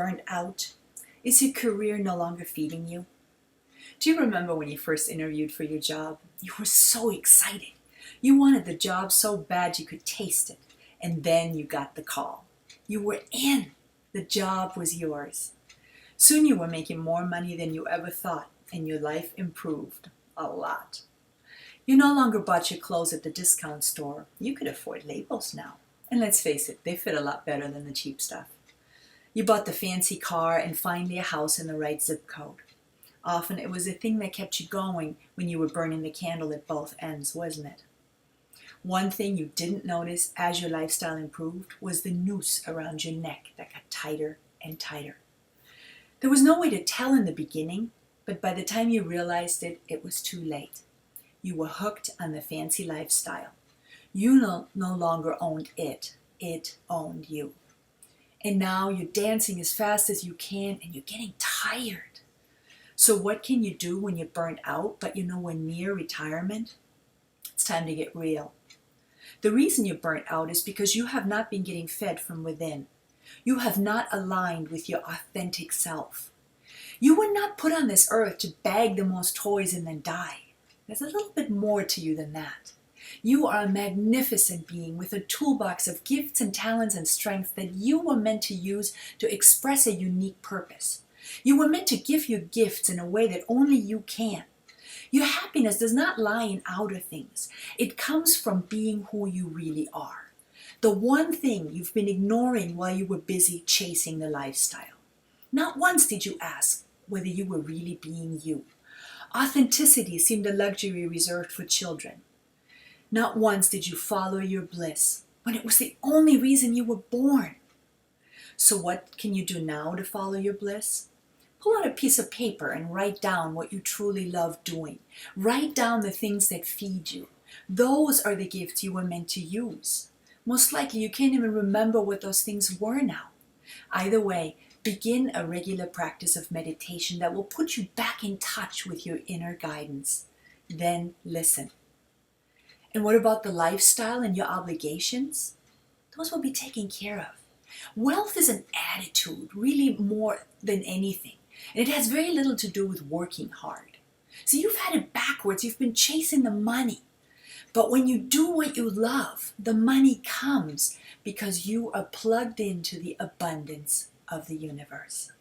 burned out? Is your career no longer feeding you? Do you remember when you first interviewed for your job? You were so excited. You wanted the job so bad you could taste it. And then you got the call. You were in. The job was yours. Soon you were making more money than you ever thought, and your life improved a lot. You no longer bought your clothes at the discount store. You could afford labels now. And let's face it, they fit a lot better than the cheap stuff. You bought the fancy car and finally a house in the right zip code. Often it was the thing that kept you going when you were burning the candle at both ends, wasn't it? One thing you didn't notice as your lifestyle improved was the noose around your neck that got tighter and tighter. There was no way to tell in the beginning, but by the time you realized it, it was too late. You were hooked on the fancy lifestyle. You no longer owned it. It owned you. And now you're dancing as fast as you can and you're getting tired. So what can you do when you're burnt out but you're nowhere near retirement? It's time to get real. The reason you're burnt out is because you have not been getting fed from within. You have not aligned with your authentic self. You were not put on this earth to bag the most toys and then die. There's a little bit more to you than that. You are a magnificent being with a toolbox of gifts and talents and strengths that you were meant to use to express a unique purpose. You were meant to give your gifts in a way that only you can. Your happiness does not lie in outer things. It comes from being who you really are. The one thing you've been ignoring while you were busy chasing the lifestyle. Not once did you ask whether you were really being you. Authenticity seemed a luxury reserved for children. Not once did you follow your bliss when it was the only reason you were born. So what can you do now to follow your bliss? Pull out a piece of paper and write down what you truly love doing. Write down the things that feed you. Those are the gifts you were meant to use. Most likely you can't even remember what those things were now. Either way, begin a regular practice of meditation that will put you back in touch with your inner guidance. Then listen. And what about the lifestyle and your obligations? Those will be taken care of. Wealth is an attitude, really more than anything. And it has very little to do with working hard. So you've had it backwards. You've been chasing the money. But when you do what you love, the money comes because you are plugged into the abundance of the universe.